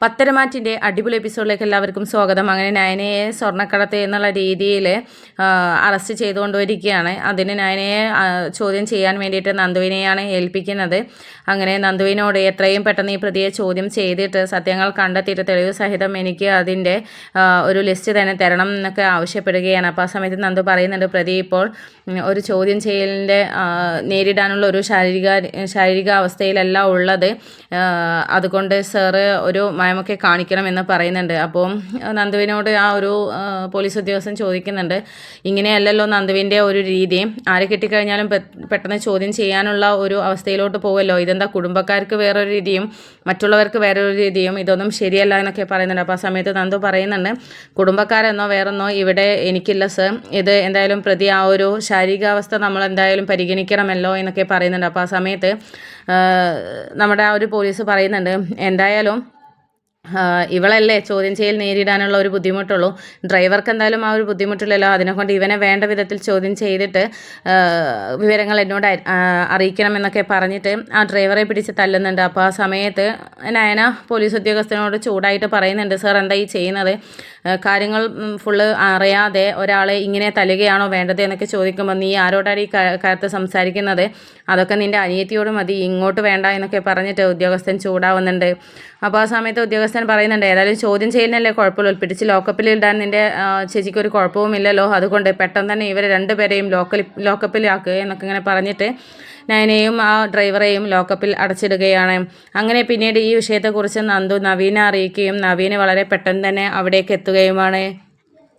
പത്തരമാറ്റിൻ്റെ അടിപൊളി എപ്പിസോഡിലേക്ക് എല്ലാവർക്കും സ്വാഗതം. അങ്ങനെ നയനയെ സ്വർണ്ണക്കടത്ത് എന്നുള്ള രീതിയിൽ അറസ്റ്റ് ചെയ്തുകൊണ്ടിരിക്കുകയാണ്. അതിന് നയനയെ ചോദ്യം ചെയ്യാൻ വേണ്ടിയിട്ട് നന്ദുവിനെയാണ് ഏൽപ്പിക്കുന്നത്. അങ്ങനെ നന്ദുവിനോട് എത്രയും പെട്ടെന്ന് ഈ പ്രതിയെ ചോദ്യം ചെയ്തിട്ട് സത്യങ്ങൾ കണ്ടെത്തിയിട്ട് തെളിവ് സഹിതം എനിക്ക് അതിൻ്റെ ഒരു ലിസ്റ്റ് തന്നെ തരണം എന്നൊക്കെ ആവശ്യപ്പെടുകയാണ്. അപ്പോൾ ആ സമയത്ത് നന്ദു പറയുന്നുണ്ട്, പ്രതി ഇപ്പോൾ ഒരു ചോദ്യം ചെയ്യലിൻ്റെ നേരിടാനുള്ള ഒരു ശാരീരിക അവസ്ഥയിലല്ല ഉള്ളത്, അതുകൊണ്ട് സാറ് ഒരു മയമൊക്കെ കാണിക്കണമെന്ന് പറയുന്നുണ്ട്. അപ്പോൾ നന്ദുവിനോട് ആ ഒരു പോലീസ് ഉദ്യോഗസ്ഥൻ ചോദിക്കുന്നുണ്ട്, ഇങ്ങനെയല്ലല്ലോ നന്ദുവിൻ്റെ ഒരു രീതി, ആരെ കിട്ടിക്കഴിഞ്ഞാലും പെട്ടെന്ന് ചോദ്യം ചെയ്യാനുള്ള ഒരു അവസ്ഥയിലോട്ട് പോകുമല്ലോ, ഇതെന്താ കുടുംബക്കാർക്ക് വേറൊരു രീതിയും മറ്റുള്ളവർക്ക് വേറൊരു രീതിയും, ഇതൊന്നും ശരിയല്ല എന്നൊക്കെ പറയുന്നുണ്ട്. അപ്പോൾ ആ സമയത്ത് നന്ദു പറയുന്നുണ്ട്, കുടുംബക്കാരെന്നോ വേറെന്നോ ഇവിടെ എനിക്കില്ല സർ, ഇത് എന്തായാലും പ്രതി ആ ഒരു ശാരീരികാവസ്ഥ നമ്മൾ എന്തായാലും പരിഗണിക്കണമല്ലോ എന്നൊക്കെ പറയുന്നുണ്ട്. അപ്പോൾ ആ സമയത്ത് നമ്മുടെ ആ ഒരു പോലീസ് പറയുന്നുണ്ട്, എന്തായാലും ഇവളല്ലേ ചോദ്യം ചെയ്യൽ നേരിടാനുള്ള ഒരു ബുദ്ധിമുട്ടുള്ളൂ, ഡ്രൈവർക്ക് എന്തായാലും ആ ഒരു ബുദ്ധിമുട്ടില്ലല്ലോ, അതിനെക്കൊണ്ട് ഇവനെ വേണ്ട വിധത്തിൽ ചോദ്യം ചെയ്തിട്ട് വിവരങ്ങൾ എന്നോട് അറിയിക്കണമെന്നൊക്കെ പറഞ്ഞിട്ട് ആ ഡ്രൈവറെ പിടിച്ച് തല്ലുന്നുണ്ട്. അപ്പോൾ ആ സമയത്ത് നയന പോലീസ് ഉദ്യോഗസ്ഥനോട് ചൂടായിട്ട് പറയുന്നുണ്ട്, സാർ എന്താ ഈ ചെയ്യുന്നത്, കാര്യങ്ങൾ ഫുള്ള് അറിയാതെ ഒരാളെ ഇങ്ങനെ തല്ലുകയാണോ വേണ്ടത് എന്നൊക്കെ ചോദിക്കുമ്പോൾ, നീ ആരോടാണ് ഈ കാര്യത്ത് സംസാരിക്കുന്നത്, അതൊക്കെ നിൻ്റെ അനിയത്തിയോട് മതി, ഇങ്ങോട്ട് വേണ്ട എന്നൊക്കെ പറഞ്ഞിട്ട് ഉദ്യോഗസ്ഥൻ ചൂടാവുന്നുണ്ട്. അപ്പോൾ ആ സമയത്ത് ഉദ്യോഗസ്ഥൻ പറയുന്നുണ്ട്, ഏതായാലും ചോദ്യം ചെയ്യുന്നല്ലേ കുഴപ്പമില്ല, പിടിച്ച് ലോക്കപ്പിൽ ഇടാൻ നിൻ്റെ ചേച്ചിക്ക് ഒരു കുഴപ്പവുമില്ലല്ലോ, അതുകൊണ്ട് പെട്ടെന്ന് തന്നെ ഇവരെ രണ്ടുപേരെയും ലോക്കപ്പിലാക്കുക എന്നൊക്കെ ഇങ്ങനെ പറഞ്ഞിട്ട് നയനയും ആ ഡ്രൈവറെയും ലോക്കപ്പിൽ അടച്ചിടുകയാണ്. അങ്ങനെ പിന്നീട് ഈ വിഷയത്തെക്കുറിച്ച് നന്ദു നവീനെ അറിയിക്കുകയും നവീന് വളരെ പെട്ടെന്ന് തന്നെ അവിടേക്ക് എത്തുകയുമാണ്.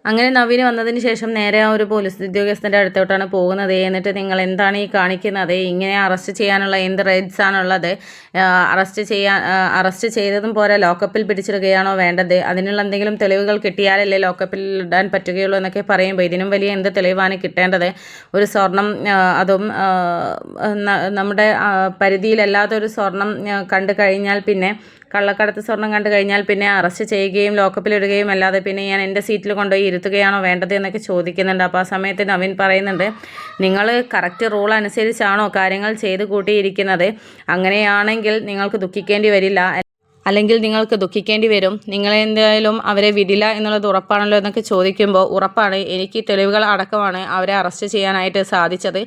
അങ്ങനെ നവീന് വന്നതിന് ശേഷം നേരെ ആ ഒരു പോലീസ് ഉദ്യോഗസ്ഥൻ്റെ അടുത്തോട്ടാണ് പോകുന്നത്. എന്നിട്ട് നിങ്ങൾ എന്താണ് ഈ കാണിക്കുന്നത്, ഇങ്ങനെ അറസ്റ്റ് ചെയ്യാനുള്ള എന്ത് റൈറ്റ്സ് ആണുള്ളത്, അറസ്റ്റ് ചെയ്തതും പോരാ ലോക്കപ്പിൽ പിടിച്ചിടുകയാണോ വേണ്ടത്, അതിനുള്ള എന്തെങ്കിലും തെളിവുകൾ കിട്ടിയാലല്ലേ ലോക്കപ്പിൽ ഇടാൻ പറ്റുകയുള്ളൂ എന്നൊക്കെ പറയുമ്പോൾ, ഇതിനും വലിയ എന്ത് തെളിവാണ് കിട്ടേണ്ടത്, ഒരു സ്വർണം അതും നമ്മുടെ പരിധിയിലല്ലാത്തൊരു സ്വർണം കണ്ടു കഴിഞ്ഞാൽ പിന്നെ കള്ളക്കടത്ത് സ്വർണം കണ്ടു കഴിഞ്ഞാൽ പിന്നെ അറസ്റ്റ് ചെയ്യുകയും ലോക്കപ്പിലിടുകയും അല്ലാതെ പിന്നെ ഞാൻ എൻ്റെ സീറ്റിൽ കൊണ്ടുപോയി ഇരുത്തുകയാണോ വേണ്ടത് എന്നൊക്കെ ചോദിക്കുന്നുണ്ട്. അപ്പോൾ ആ സമയത്ത് നവീൻ പറയുന്നുണ്ട്, നിങ്ങൾ കറക്റ്റ് റൂൾ അനുസരിച്ചാണോ കാര്യങ്ങൾ ചെയ്ത് കൂട്ടിയിരിക്കുന്നത്, അങ്ങനെയാണെങ്കിൽ നിങ്ങൾക്ക് ദുഃഖിക്കേണ്ടി വരില്ല, അല്ലെങ്കിൽ നിങ്ങൾക്ക് ദുഃഖിക്കേണ്ടി വരും, നിങ്ങളെന്തായാലും അവരെ വിടില്ല എന്നുള്ളത് ഉറപ്പാണല്ലോ എന്നൊക്കെ ചോദിക്കുമ്പോൾ, ഉറപ്പാണ്, എനിക്ക് തെളിവുകൾ അടക്കമാണ് അവരെ അറസ്റ്റ് ചെയ്യാനായിട്ട് സാധിച്ചത്,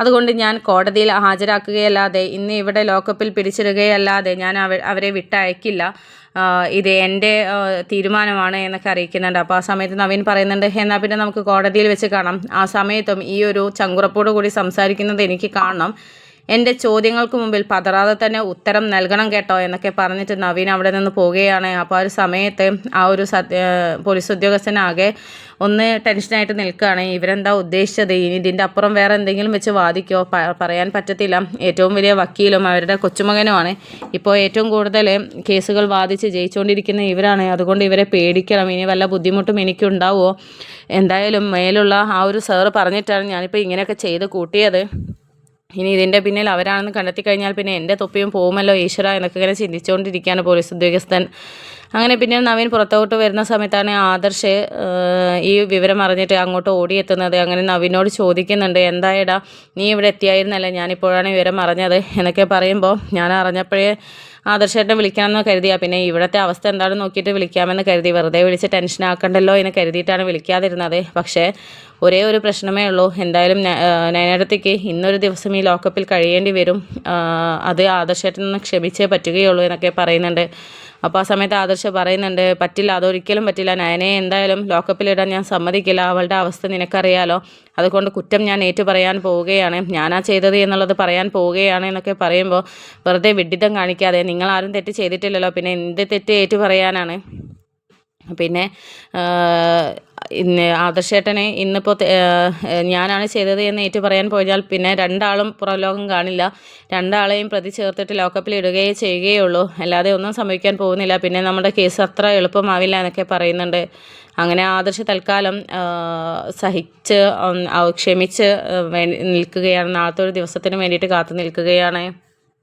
അതുകൊണ്ട് ഞാൻ കോടതിയിൽ ഹാജരാക്കുകയല്ലാതെ ഇന്ന് ഇവിടെ ലോക്കപ്പിൽ പിടിച്ചിടുകയല്ലാതെ ഞാൻ അവരെ വിട്ടയക്കില്ല, ഇത് എൻ്റെ തീരുമാനമാണ് എന്നൊക്കെ അറിയിക്കുന്നുണ്ട്. അപ്പോൾ ആ സമയത്ത് നവീൻ പറയുന്നുണ്ട്, എന്നാൽ പിന്നെ നമുക്ക് കോടതിയിൽ വെച്ച് കാണാം, ആ സമയത്തും ഈ ഒരു ചങ്കുറപ്പോടു കൂടി സംസാരിക്കുന്നത് എനിക്ക് കാണണം, എൻ്റെ ചോദ്യങ്ങൾക്ക് മുമ്പിൽ പതറാതെ തന്നെ ഉത്തരം നൽകണം കേട്ടോ എന്നൊക്കെ പറഞ്ഞിട്ട് നവീൻ അവിടെ നിന്ന് പോവുകയാണ്. അപ്പോൾ ആ ഒരു സമയത്ത് ആ ഒരു പോലീസ് ഉദ്യോഗസ്ഥനാകെ ഒന്ന് ടെൻഷനായിട്ട് നിൽക്കുകയാണ്, ഇവരെന്താ ഉദ്ദേശിച്ചത്, ഇനി ഇതിൻ്റെ അപ്പുറം വേറെ എന്തെങ്കിലും വെച്ച് വാദിക്കോ, പറയാൻ പറ്റത്തില്ല, ഏറ്റവും വലിയ വക്കീലും അവരുടെ കൊച്ചുമകനുമാണ്, ഇപ്പോൾ ഏറ്റവും കൂടുതൽ കേസുകൾ വാദിച്ച് ജയിച്ചുകൊണ്ടിരിക്കുന്ന ഇവരാണ്, അതുകൊണ്ട് ഇവരെ പേടിക്കണം, ഇനി വല്ല ബുദ്ധിമുട്ടും എനിക്കുണ്ടാവുമോ, എന്തായാലും മേലുള്ള ആ ഒരു സാറ് പറഞ്ഞിട്ടാണ് ഞാനിപ്പോൾ ഇങ്ങനെയൊക്കെ ചെയ്ത് കൂട്ടിയത്, ഇനി ഇതിൻ്റെ പിന്നിൽ അവരാണെന്ന് കണ്ടെത്തി കഴിഞ്ഞാൽ പിന്നെ എൻ്റെ തൊപ്പിയും പോകുമല്ലോ ഈശ്വര എന്നൊക്കെ ഇങ്ങനെ ചിന്തിച്ചുകൊണ്ടിരിക്കുകയാണ് പോലീസ് ഉദ്യോഗസ്ഥൻ. അങ്ങനെ പിന്നെ നവീൻ പുറത്തോട്ട് വരുന്ന സമയത്താണ് ആദർശ് ഈ വിവരം അറിഞ്ഞിട്ട് അങ്ങോട്ട് ഓടിയെത്തുന്നത്. അങ്ങനെ നവീനോട് ചോദിക്കുന്നുണ്ട്, എന്തായടാ നീ ഇവിടെ എത്തിയായിരുന്നല്ലേ, ഞാനിപ്പോഴാണ് വിവരം അറിഞ്ഞത് എന്നൊക്കെ പറയുമ്പോൾ, ഞാൻ അറിഞ്ഞപ്പോഴേ ആദർശേട്ടനെ വിളിക്കാമെന്ന് കരുതിയാൽ പിന്നെ ഇവിടുത്തെ അവസ്ഥ എന്താണെന്ന് നോക്കിയിട്ട് വിളിക്കാമെന്ന് കരുതി, വെറുതെ വിളിച്ച് ടെൻഷനാക്കണ്ടല്ലോ എന്ന് കരുതിയിട്ടാണ് വിളിക്കാതിരുന്നത്. പക്ഷേ ഒരേ ഒരു പ്രശ്നമേ ഉള്ളൂ, എന്തായാലും നയനടത്തേക്ക് ഇന്നൊരു ദിവസം ഈ ലോക്കപ്പിൽ കഴിയേണ്ടി വരും, അത് ആദർശേട്ടൻ നിന്ന് ക്ഷമിച്ചേ പറ്റുകയുള്ളൂ എന്നൊക്കെ പറയുന്നുണ്ട്. അപ്പോൾ ആ സമയത്ത് ആദർശ് പറയുന്നുണ്ട്, പറ്റില്ല, അതൊരിക്കലും പറ്റില്ല, നയനയെ എന്തായാലും ലോക്കപ്പിലിടാൻ ഞാൻ സമ്മതിക്കില്ല, അവളുടെ അവസ്ഥ നിനക്കറിയാലോ, അതുകൊണ്ട് കുറ്റം ഞാൻ ഏറ്റു പറയാൻ പോവുകയാണ്, ഞാനാ ചെയ്തത് എന്നുള്ളത് പറയാൻ പോവുകയാണ് എന്നൊക്കെ പറയുമ്പോൾ, വെറുതെ വിഡ്ഢിത്തം കാണിക്കാതെ, നിങ്ങളാരും തെറ്റ് ചെയ്തിട്ടില്ലല്ലോ, പിന്നെ എന്ത് തെറ്റ് ഏറ്റു പറയാനാണ്, പിന്നെ ആദർശേട്ടനെ ഇന്നിപ്പോൾ ഞാനാണ് ചെയ്തത് എന്ന് ഏറ്റു പറയാൻ പോയാൽ പിന്നെ രണ്ടാളും പുറംലോകം കാണില്ല, രണ്ടാളെയും പ്രതി ചേർത്തിട്ട് ലോക്കപ്പിൽ ഇടുകയേ ചെയ്യുകയുള്ളൂ, അല്ലാതെ ഒന്നും സംഭവിക്കാൻ പോകുന്നില്ല, പിന്നെ നമ്മുടെ കേസ് അത്ര എളുപ്പമാവില്ല എന്നൊക്കെ പറയുന്നുണ്ട്. അങ്ങനെ ആദർശ് തൽക്കാലം സഹിച്ച് ക്ഷമിച്ച് നിൽക്കുകയാണ്, നാളത്തെ ഒരു ദിവസത്തിന് വേണ്ടിയിട്ട് കാത്തു നിൽക്കുകയാണ്.